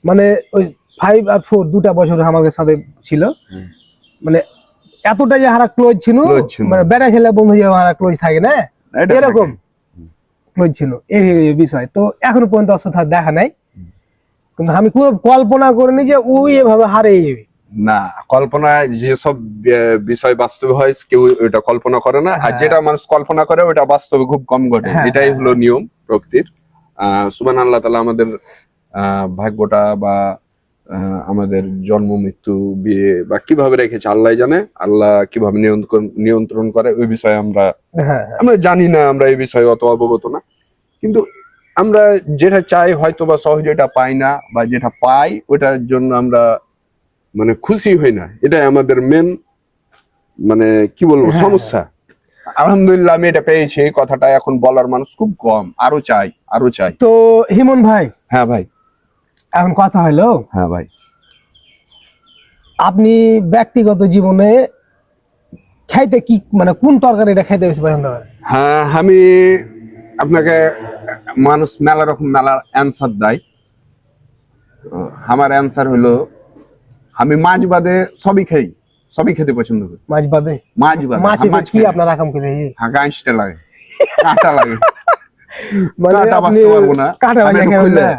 মানে ওই 5 আর 4 দুটা বছর আমাদের সাথে ছিল, হুম। মানে এতটা যে হারা ক্লোজ ছিল, Close ছিল। মানে বেড়া ছেলে বন্ধু যে হারা ক্লোজ থাকে না, এটা এরকম থাকে। ক্লোজ ছিল, এই বিষয়। তো এখনো পর্যন্ত ওর সাথে আর দেখা নাই, কিন্তু আমি খুব কল্পনা করিনি যে ওই এভাবে হারিয়ে যাবে। না, কল্পনা যেসব বিষয় বাস্তবে হয় কেউ ওটা কল্পনা করে না, আর যেটা মানুষ কল্পনা করে ওটা বাস্তবে খুব কম ঘটে, হ্যাঁ, এটাই হলো নিয়ম প্রকৃতির। সুবহানাল্লাহ তাআলা আমাদের ভাগ্যটা বা আমাদের জন্ম মৃত্যু বিয়ে বা কিভাবে রেখেছে আল্লাহ জানে, আল্লাহ কিভাবে নিয়ন্ত্রণ করে ওই বিষয়ে আমরা হ্যাঁ, আমরা জানি না, আমরা এই বিষয়ে অত অবগত না, কিন্তু আমরা যেটা চাই হয়তো বা সহজে এটা পাই না, বা যেটা পাই ওটার জন্য আমরা মানে খুশি হই না, এটাই আমাদের মেন মানে কি বলবো হ্যাঁ, সমস্যা। আলহামদুলিল্লাহ আমি এটা পেয়েছি, এই কথাটা এখন বলার মানুষ খুব কম, আরো চাই। তো হিমন ভাই, হ্যাঁ ভাই। এখন কথা হলো, হ্যাঁ ভাই। আপনি ব্যক্তিগত জীবনে খাইতে কি মানে কোন তরকারিটা খাইতে বেশি পছন্দ করেন? হ্যাঁ, আমি আপনাকে, মানুষ মেলা অ্যান্সার দেয়, আমার অ্যান্সার হলো আমি মাছ বাদে সবই খেতে পছন্দ করি। মাছ বাদে? মাছ বাদে মাছ মাছ কি খাই না। আপনার রাখাম করে? হ্যাঁ, গাঁশটা লাগে, কাঁটা লাগে, মানে কাঁটা আপনি বাঁচতে পারবো না। কাঁটা আমি বাঁচা একটু খাবেন খুইলে, না?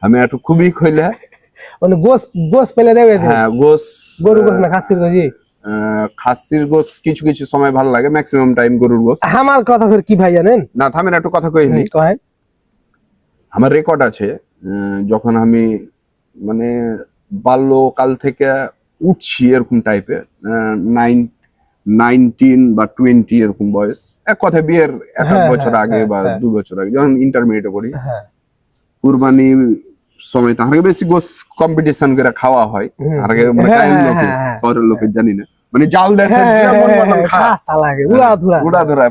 আমি একটু খুবই খুইলে। মানে গোস পেলে দেবে তো? হ্যাঁ, গোস, গরু গোস না খাসির গোসই? খাসির গোস কিছু কিছু সময় ভালো লাগে, ম্যাক্সিমাম টাইম গরুর গোস। আমার কথা ফের কি ভাই জানেন? না থামেন, একটু কথা কইনি। কহেন। আমার রেকর্ড আছে, যখন আমি মানে বাল্যকাল থেকে উঠছি এরকম টাইপের, 19 বা 20 এরকম বয়স, এক কথায় বিয়ের 1 হ্যাঁ, বছর হ্যাঁ, আগে বা হ্যাঁ, 2 বছর আগে যখন ইন্টারমিডিয়েটে পড়ি, হ্যাঁ, কুরবানি সময় তো আমাকে বেশি গোস কম্পিটিশন করে খাওয়া হয়। আর আগে মানে হ্যাঁ, গায়ের হ্যাঁ, লোকে, হ্যাঁ, শহরের লোকে জানি না, মানে জাল দেখে হ্যাঁ, যেমন মতন খা, খাসা লাগে, উড়াধুরা। উড়া ধরা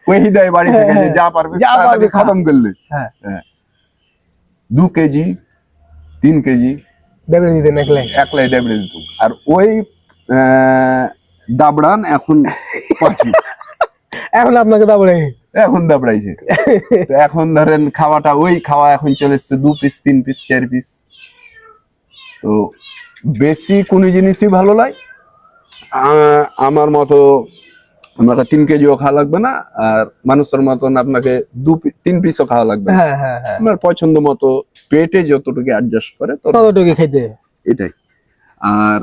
কই দেয় বাড়ি থেকে যে যা পারবে যা পারবে তাড়াতাড়ি খা। খতম করলে। হ্যাঁ, হ্যাঁ, 2 কেজি 3 কেজি দেবে দিতে নাকলে। একলাই দেবড়ে দিত, আর ওই দাবড়ান এখন 5। এখন আপনাকে দাবড়ে। এখন দাবড়াইছে, তো এখন ধরেন খাওয়াটা ওই খাওয়া এখন চলে এসছে 2 পিস 3 পিস 4 পিস। তো বেশি কোন জিনিসই ভালো লাগে আমার মতো, আমাকে 3 কেজিও খাওয়া লাগবে না, আর মানুষের মতন আপনাকে 3 পিসও খাওয়া লাগবে না। হ্যাঁ, হ্যাঁ, হ্যাঁ, আপনার পছন্দ মতো পেটে যতটুকু অ্যাডজাস্ট করে ততটুকু খাইতে। এটাই। আর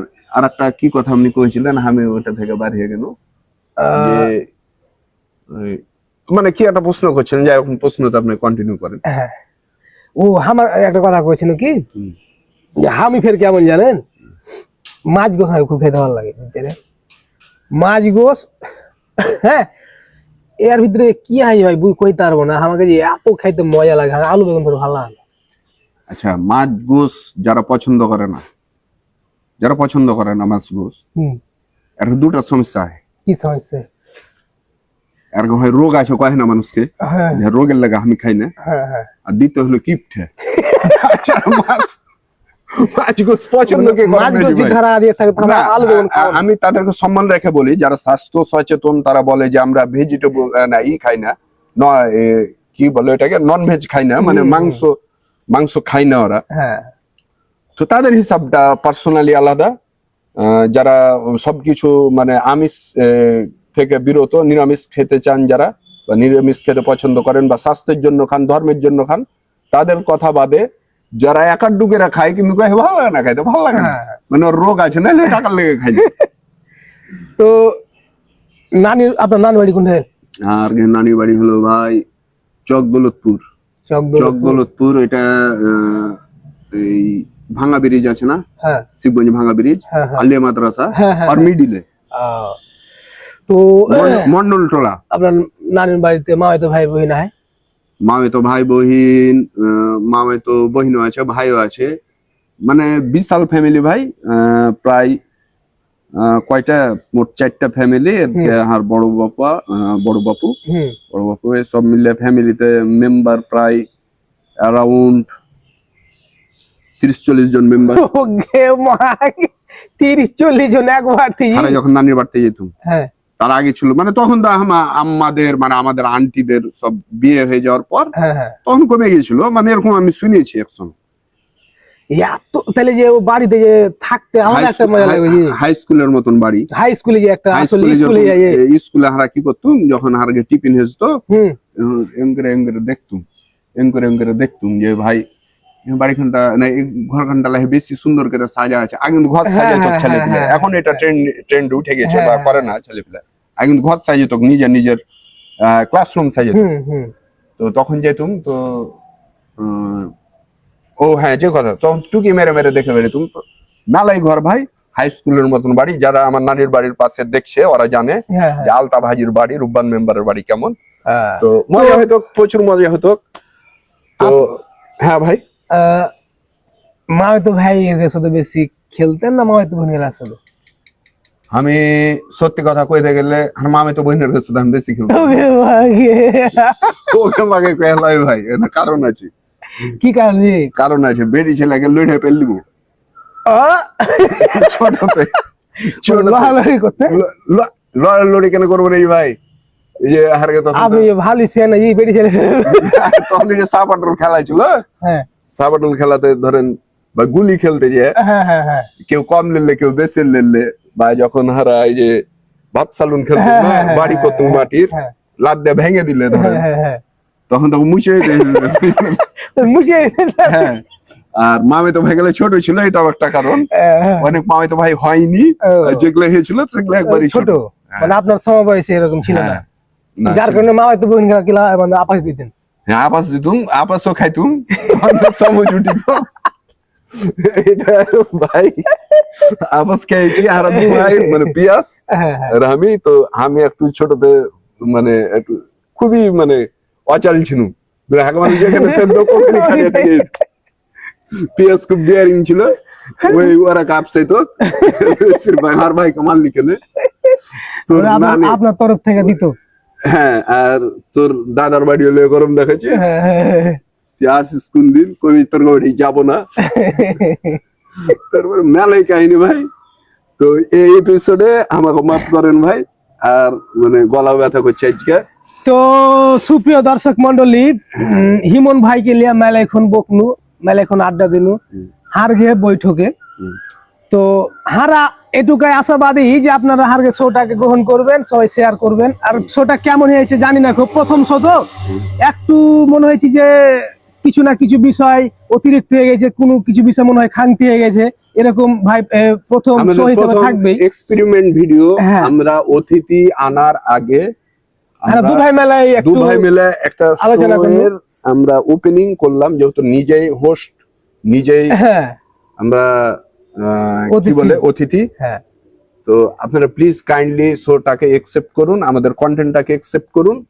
একটা কি কথা আপনি কইছিলেন, আমি ওটা থেকে বাড়িয়ে গেল যে মানে কি একটা প্রশ্ন করছেন, যাই হোক প্রশ্নটা আপনি কন্টিনিউ করেন। হ্যাঁ, ও আমার একটা কথা কইছিল কি, হুম। যে আমি ফের কেমন জানেন, মাছ গোস আমি খুব খেতে ভালো লাগে বুঝছেন? মাছ গোস, হ্যাঁ, এর ভিতরে কি হয় ভাই বুই কইতে পারবো না, আমাকে যে এত খাইতে মজা লাগে, আমার আলু বেগুন ভালো লাগে। আচ্ছা, মাছ গোস যারা পছন্দ করে না, মাছ গোস, এর দুটা সমস্যা হয়। কি সমস্যা? এরকম হয় রোগ আছে কয় না মানুষকে, হ্যাঁ যে রোগের লাগে আমি খাই না। হ্যাঁ। আর দ্বিতীয় হলো কিপটে। আচ্ছা, মাছ গোস পছন্দ কে করে মাছ না গোস ভাই? ধরা দিয়ে থাকে তো আমরা না, আলু বেগুন খাবো না। আমি তাদেরকে সম্মান রেখে বলি, যারা স্বাস্থ্য সচেতন তারা বলে যে আমরা ভেজিটেবল না খাই না, কি বলে এটাকে, নন ভেজ খাই না, মানে মাংস খাই না ওরা। হ্যাঁ, তো তাদের হিসাবটা পার্সোনালি আলাদা। যারা সবকিছু মানে আমিষ থেকে বিরত, নিরামিষ খেতে চান যারা, বা নিরামিষ খেতে পছন্দ করেন, বা স্বাস্থ্যের জন্য খান, ধর্মের জন্য খান, তাদের কথা বাদে যারা একার ডুকেরা খায় কিন্তু কয় ভালো লাগে না খাইতে, ভালো লাগে না, মানে ওর রোগ আছে না, টাকার লেগে খাই না। তো আপনার নানি বাড়ি কোনটা? আর নানি বাড়ি হলো ভাই চকদৌলতপুর। চকদৌলতপুর এটা এই ভাঙা ব্রিজ আছে না, হ্যাঁ শিবগঞ্জ ভাঙা ব্রিজ, আলিয়া মাদ্রাসা আর মিডিলে তো মন্ডল টোলা। আপনার নানির বাড়িতে মামাতো ভাই বোন হয়? মামাতো ভাই বহিনও আছে, ভাইও আছে, মানে বিশাল ফ্যামিলি ভাই। প্রায় কয়টা, মোট 4টা ফ্যামিলি। আর বড় বাপু সব মিলে ফ্যামিলিতে মেম্বার প্রায় অ্যারাউন্ড 30-40 জন মেম্বার। 30-40 জন একবার? যখন নানির বাড়িতে যেতাম, তার আগে ছিল, মানে তখন তো আমাদের আন্টিদের সব বিয়ে হয়ে যাওয়ার পর তখন কমে গিয়েছিল, মানে এরকম আমি শুনেছি একসময়। তাহলে যে বাড়িতে যে থাকতে আলাদা একটা মজা লাগে। হাই স্কুলের মতন বাড়ি, হাই স্কুলে যে একটা স্কুলে হারা কি করতুম, যখন হারগে টিফিন হয়েছে দেখতুম যে ভাই বাড়িখানটা না, ঘরখানটা লাগে বেশি সুন্দর করে সাজা আছে। আগে কিন্তু ঘর সাজাতো ছেলে পিলে, এখন এটা ট্রেন্ড উঠে গেছে বা করে না ছেলে পিলে। আগে কিন্তু ঘর সাজাতো, নিজের ক্লাসরুম সাজাতো। তো তখন যেতুম তো যে কথা, তখন টুকি মেরে দেখে বেরোতুম। মেলাই ঘর ভাই, হাই স্কুলের মতন বাড়ি। যারা আমার নানির বাড়ির পাশে দেখছে ওরা জানে যে আলতা ভাজির বাড়ি, রুব্বান মেম্বারের বাড়ি কেমন। তো মজা হতো, প্রচুর মজা হতো। তো হ্যাঁ ভাই, মামাতো ভাইয়ের সাথে বেশি খেলতেন না মামাতো বোনের সাথে? আমি সত্যি কথা কইতে গেলে আর মামাতো বোনের সাথে আমি বেশি খেলতাম। ভাই এটা কারণ আছে। কি কারণ আছে? বেরি ছেলেকে লড়ে ফেললিব লড়াই কেন করবো রে ভাই? এই যে হারগে আমি ভালো না, এই বেরি ছেলে তখন যে সাপাটল খেলা ছিল, সাপাটল খেলাতে ধরেন বা গুলি খেলতে যে কেউ কম লেলে কেউ বেশি লেলে, বা যখন হারা এই যে ভাত সালুন খেলতো না, বাড়ি কত মাটির লাদ দিয়ে ভেঙে দিলে ধরেন, তখন তখন মুছে হ্যাঁ। আর মামাতো ভাই গেলে ছোট ছিল, এটাও একটা কারণ। অনেক মামাতো ভাই হয়নি, যেগুলো হয়েছিল সেগুলো একবারই ছোট। মানে আপনার সমবয়সী এরকম ছিল না, যার কারণে মামাতো বোন গেলা মানে আপাস দিতেন। হ্যাঁ, আপাস দিতুম, আপাসও খাইতুম, সময় জুটিত। এটা ভাই আপাস খেয়েছি আর ভাই, মানে পিয়াস আর আমি একটু ছোটতে মানে একটু খুবই মানে অচাল ছিলাম, যেখানে পিয়াস খুব ডিয়ারিং ছিল, ওই ওরা কাপছে তো আর ভাই কামাল লিখে আপনার তরফ থেকে দিত। হ্যাঁ, আর তোর দাদার বাড়ি হলে গরম দেখাচ্ছি, আসিস কোন দিন, কবি তোর বাড়ি যাবো না। তারপরে মেলাই কাহিনী ভাই। তো এই এপিসোডে আমাকে মাফ করেন ভাই, আর মানে গলা ব্যথা করছে আজকে। তো সুপ্রিয় দর্শক মন্ডলী, হিমন ভাইকে লিয়া মেলা এখন বকনু, মেলা এখন আড্ডা দিনু হার ঘে বৈঠকে। তো হারা এটুকাই আশাবাদী যে আপনারা হারগে শোটাকে গ্রহণ করবেন, সবাই শেয়ার করবেন। আর শোটা কেমন হয়েছে জানি না, খুব প্রথম শো তো একটু মনে হয়েছে যে কিছু না কিছু বিষয় অতিরিক্ত হয়ে গেছে, কোনো কিছু বিষয় মনে হয় খামতি হয়ে গেছে, এরকম ভাই প্রথম শো হিসেবে থাকবে এক্সপেরিমেন্ট ভিডিও। আমরা অতিথি আনার আগে দুভাই মেলায় একটা আলোচনা করে আমরা ওপেনিং করলাম, যেহেতু নিজেই হোস্ট, নিজেই আমরা কি বলে অতিথি। তো আপনারা প্লিজ কাইন্ডলি শোটাকে একসেপ্ট করুন, আমাদের কন্টেন্টটাকে একসেপ্ট করুন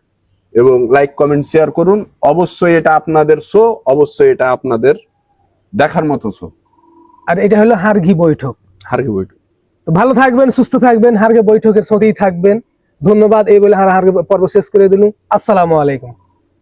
এবং লাইক কমেন্ট শেয়ার করুন। অবশ্যই এটা আপনাদের শো, অবশ্যই এটা আপনাদের দেখার মতো শো। আর এটা হলো হারঘি বৈঠক। হারগে বৈঠক। তো ভালো থাকবেন, সুস্থ থাকবেন, হারগে বৈঠকের সাথেই থাকবেন। ধন্যবাদ। এই বলে হারগে পর্ব শেষ করে দিলুম। আসসালামু আলাইকুম।